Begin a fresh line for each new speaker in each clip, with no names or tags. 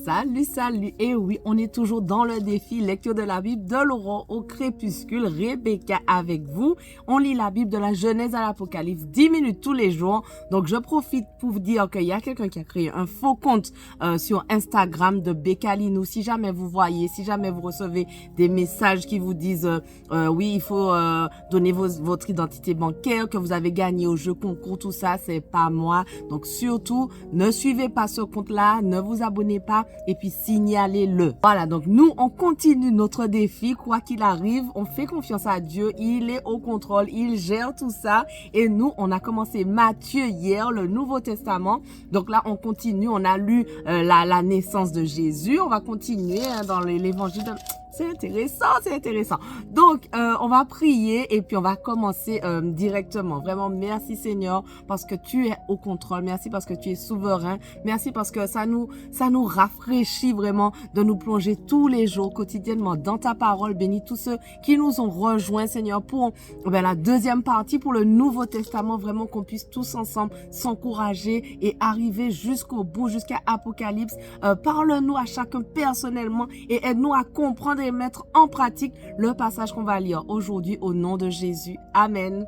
Salut, salut. Et oui, on est toujours dans le défi lecture de la Bible de l'aurore au crépuscule. Rebecca avec vous. On lit la Bible de la Genèse à l'Apocalypse 10 minutes tous les jours. Donc, je profite pour vous dire qu'il y a quelqu'un qui a créé un faux compte sur Instagram de Becalinou. Si jamais vous voyez, si jamais vous recevez des messages qui vous disent oui, il faut donner votre identité bancaire, que vous avez gagné au jeu concours, tout ça, c'est pas moi. Donc, surtout, ne suivez pas ce compte-là, ne vous abonnez pas et puis signalez-le. Voilà, donc nous, on continue notre défi. Quoi qu'il arrive, on fait confiance à Dieu. Il est au contrôle, il gère tout ça. Et nous, on a commencé Matthieu hier, le Nouveau Testament. Donc là, on continue. On a lu la naissance de Jésus. On va continuer dans l'évangile de... C'est intéressant, c'est intéressant. Donc, on va prier et puis on va commencer directement. Vraiment, merci Seigneur parce que tu es au contrôle. Merci parce que tu es souverain. Merci parce que ça nous rafraîchit vraiment de nous plonger tous les jours, quotidiennement dans ta parole. Bénis tous ceux qui nous ont rejoints, Seigneur, pour la deuxième partie, pour le Nouveau Testament. Vraiment qu'on puisse tous ensemble s'encourager et arriver jusqu'au bout, jusqu'à Apocalypse. Parle-nous à chacun personnellement et aide-nous à comprendre et mettre en pratique le passage qu'on va lire aujourd'hui au nom de Jésus. Amen.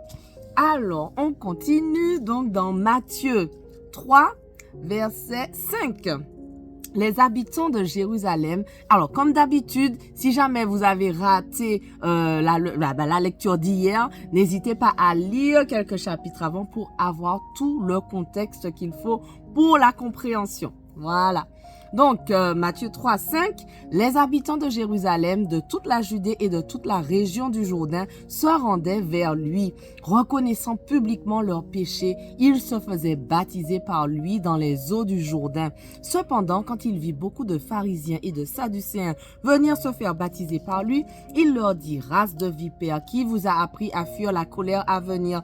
Alors, on continue donc dans Matthieu 3, verset 5. Les habitants de Jérusalem. Alors, comme d'habitude, si jamais vous avez raté la lecture d'hier, n'hésitez pas à lire quelques chapitres avant pour avoir tout le contexte qu'il faut pour la compréhension. Voilà. Donc, Matthieu 3, 5, les habitants de Jérusalem, de toute la Judée et de toute la région du Jourdain se rendaient vers lui. Reconnaissant publiquement leurs péchés, ils se faisaient baptiser par lui dans les eaux du Jourdain. Cependant, quand il vit beaucoup de pharisiens et de sadducéens venir se faire baptiser par lui, il leur dit, race de vipères, qui vous a appris à fuir la colère à venir?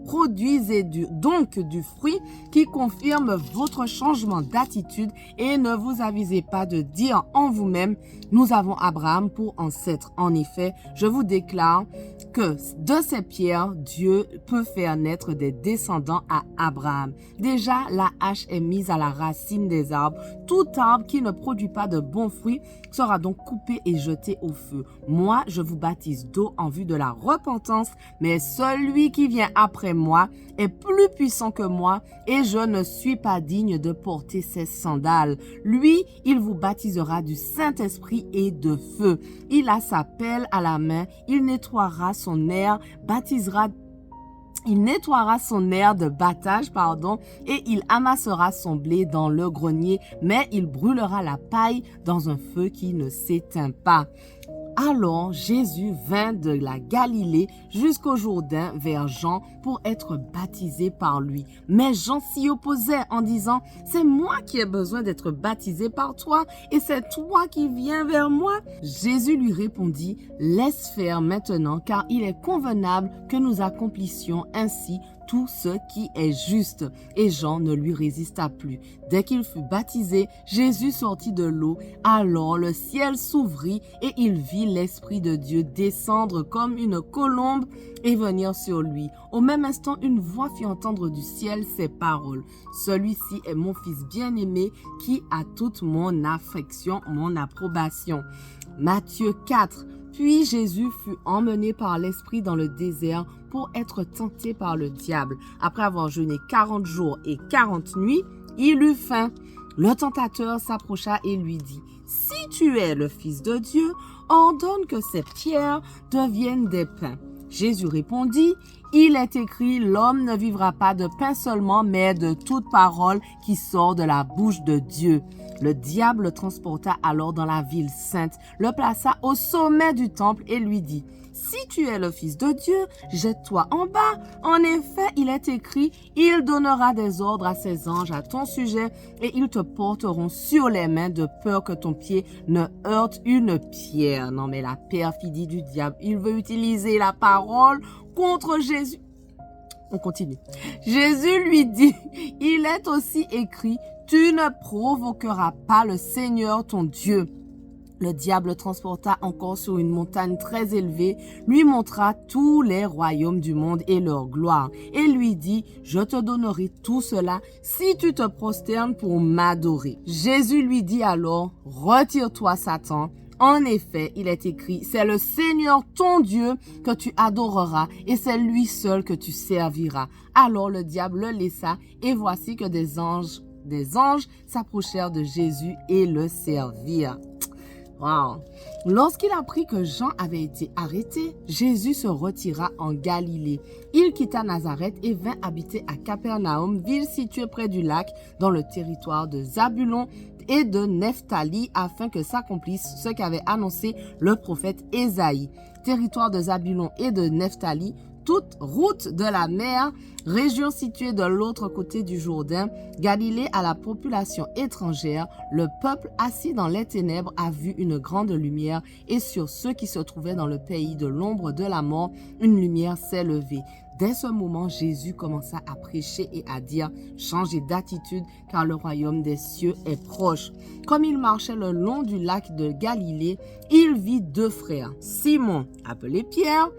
Produisez donc du fruit qui confirme votre changement d'attitude et ne vous avisez pas de dire en vous-même, nous avons Abraham pour ancêtre. En effet, je vous déclare que de ces pierres, Dieu peut faire naître des descendants à Abraham. Déjà, la hache est mise à la racine des arbres. Tout arbre qui ne produit pas de bons fruits sera donc coupé et jeté au feu. Moi, je vous baptise d'eau en vue de la repentance, mais celui qui vient après moi est plus puissant que moi et je ne suis pas digne de porter ses sandales. Lui, il vous baptisera du Saint-Esprit et de feu. Il a sa pelle à la main, il nettoiera son aire de battage, et il amassera son blé dans le grenier, mais il brûlera la paille dans un feu qui ne s'éteint pas. Alors Jésus vint de la Galilée jusqu'au Jourdain vers Jean pour être baptisé par lui. Mais Jean s'y opposait en disant, c'est moi qui ai besoin d'être baptisé par toi et c'est toi qui viens vers moi. Jésus lui répondit, laisse faire maintenant car il est convenable que nous accomplissions ainsi tout ce qui est juste. Et Jean ne lui résista plus. Dès qu'il fut baptisé, Jésus sortit de l'eau. Alors le ciel s'ouvrit et il vit l'Esprit de Dieu descendre comme une colombe et venir sur lui. Au même instant, une voix fit entendre du ciel ces paroles. Celui-ci est mon fils bien-aimé qui a toute mon affection, mon approbation. Matthieu 4. Puis Jésus fut emmené par l'Esprit dans le désert pour être tenté par le diable. Après avoir jeûné 40 jours et 40 nuits, il eut faim. Le tentateur s'approcha et lui dit, « Si tu es le Fils de Dieu, ordonne que ces pierres deviennent des pains. » Jésus répondit, « Il est écrit, l'homme ne vivra pas de pain seulement, mais de toute parole qui sort de la bouche de Dieu. » Le diable le transporta alors dans la ville sainte, le plaça au sommet du temple et lui dit, « Si tu es le Fils de Dieu, jette-toi en bas. En effet, il est écrit, il donnera des ordres à ses anges à ton sujet et ils te porteront sur les mains de peur que ton pied ne heurte une pierre. » Non mais la perfidie du diable, il veut utiliser la parole contre Jésus. On continue. Jésus lui dit, il est aussi écrit, tu ne provoqueras pas le Seigneur ton Dieu. Le diable le transporta encore sur une montagne très élevée, lui montra tous les royaumes du monde et leur gloire, et lui dit, je te donnerai tout cela si tu te prosternes pour m'adorer. Jésus lui dit alors, retire-toi Satan. En effet, il est écrit, c'est le Seigneur ton Dieu que tu adoreras et c'est lui seul que tu serviras. Alors le diable le laissa et voici que des anges s'approchèrent de Jésus et le servirent. Wow. Lorsqu'il apprit que Jean avait été arrêté, Jésus se retira en Galilée. Il quitta Nazareth et vint habiter à Capernaum, ville située près du lac, dans le territoire de Zabulon et de Nephtali, afin que s'accomplisse ce qu'avait annoncé le prophète Ésaïe. Territoire de Zabulon et de Nephtali, toute route de la mer, région située de l'autre côté du Jourdain, Galilée à la population étrangère, le peuple assis dans les ténèbres a vu une grande lumière et sur ceux qui se trouvaient dans le pays de l'ombre de la mort, une lumière s'est levée. Dès ce moment, Jésus commença à prêcher et à dire « Changez d'attitude car le royaume des cieux est proche ». Comme il marchait le long du lac de Galilée, il vit deux frères, Simon, appelé Pierre,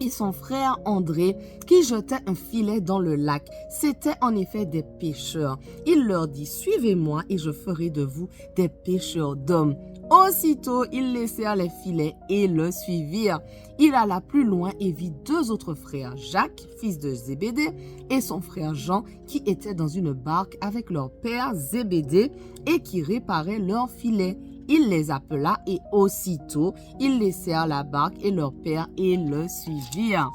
et son frère André, qui jetaient un filet dans le lac. C'étaient en effet des pêcheurs. Il leur dit, suivez-moi et je ferai de vous des pêcheurs d'hommes. Aussitôt, ils laissèrent les filets et le suivirent. Il alla plus loin et vit deux autres frères, Jacques, fils de Zébédée, et son frère Jean, qui étaient dans une barque avec leur père Zébédée et qui réparaient leurs filets. Il les appela et aussitôt, ils laissèrent la barque et leur père et le suivirent.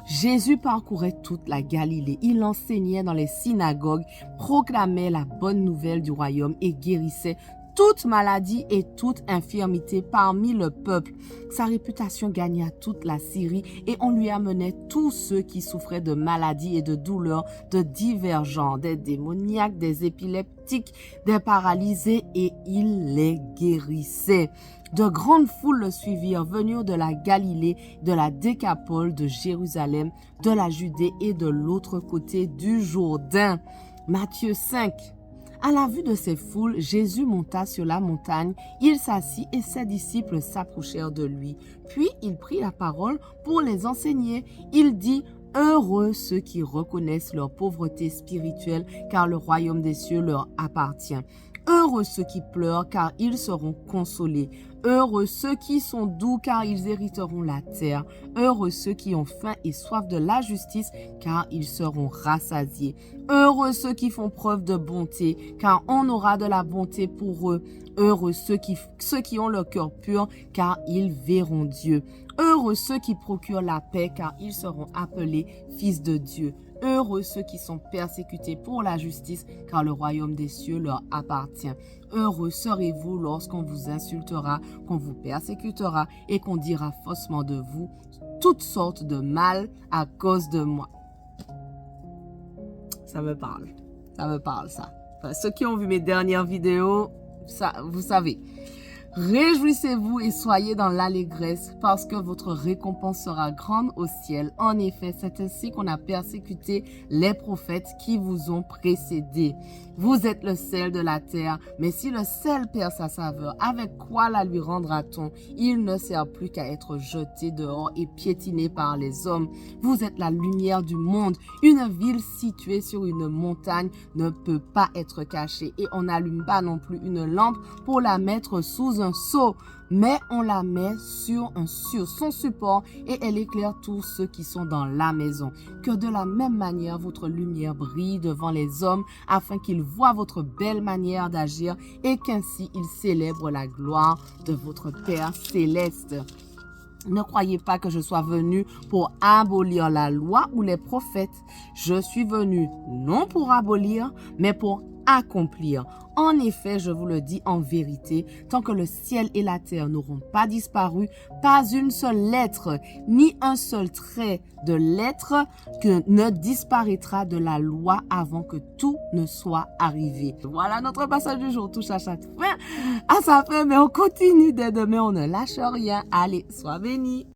Jésus parcourait toute la Galilée. Il enseignait dans les synagogues, proclamait la bonne nouvelle du royaume et guérissait toute maladie et toute infirmité parmi le peuple. Sa réputation gagna toute la Syrie et on lui amenait tous ceux qui souffraient de maladies et de douleurs de divers genres, des démoniaques, des épileptiques, des paralysés et il les guérissait. De grandes foules le suivirent, venus de la Galilée, de la Décapole, de Jérusalem, de la Judée et de l'autre côté du Jourdain. Matthieu 5. À la vue de ces foules, Jésus monta sur la montagne, il s'assit et ses disciples s'approchèrent de lui. Puis il prit la parole pour les enseigner. Il dit, « Heureux ceux qui reconnaissent leur pauvreté spirituelle, car le royaume des cieux leur appartient. Heureux ceux qui pleurent, car ils seront consolés. Heureux ceux qui sont doux, car ils hériteront la terre. Heureux ceux qui ont faim et soif de la justice, car ils seront rassasiés. Heureux ceux qui font preuve de bonté, car on aura de la bonté pour eux. Heureux ceux qui ont le cœur pur, car ils verront Dieu. Heureux ceux qui procurent la paix, car ils seront appelés fils de Dieu. Heureux ceux qui sont persécutés pour la justice, car le royaume des cieux leur appartient. Heureux serez-vous lorsqu'on vous insultera, qu'on vous persécutera et qu'on dira faussement de vous toutes sortes de mal à cause de moi. » Ça me parle ça. Enfin, ceux qui ont vu mes dernières vidéos, ça, vous savez. Réjouissez-vous et soyez dans l'allégresse parce que votre récompense sera grande au ciel. En effet, c'est ainsi qu'on a persécuté les prophètes qui vous ont précédés. Vous êtes le sel de la terre, mais si le sel perd sa saveur, avec quoi la lui rendra-t-on? Il ne sert plus qu'à être jeté dehors et piétiné par les hommes. Vous êtes la lumière du monde. Une ville située sur une montagne ne peut pas être cachée et on n'allume pas non plus une lampe pour la mettre sous un seau, mais on la met sur son support et elle éclaire tous ceux qui sont dans la maison. Que de la même manière votre lumière brille devant les hommes afin qu'ils voient votre belle manière d'agir et qu'ainsi ils célèbrent la gloire de votre Père céleste. Ne croyez pas que je sois venu pour abolir la loi ou les prophètes. Je suis venu non pour abolir, mais pour accomplir. En effet, je vous le dis en vérité, tant que le ciel et la terre n'auront pas disparu, pas une seule lettre, ni un seul trait de lettre que ne disparaîtra de la loi avant que tout ne soit arrivé. Voilà, notre passage du jour touche à sa fin, mais on continue dès demain, on ne lâche rien. Allez, sois bénis.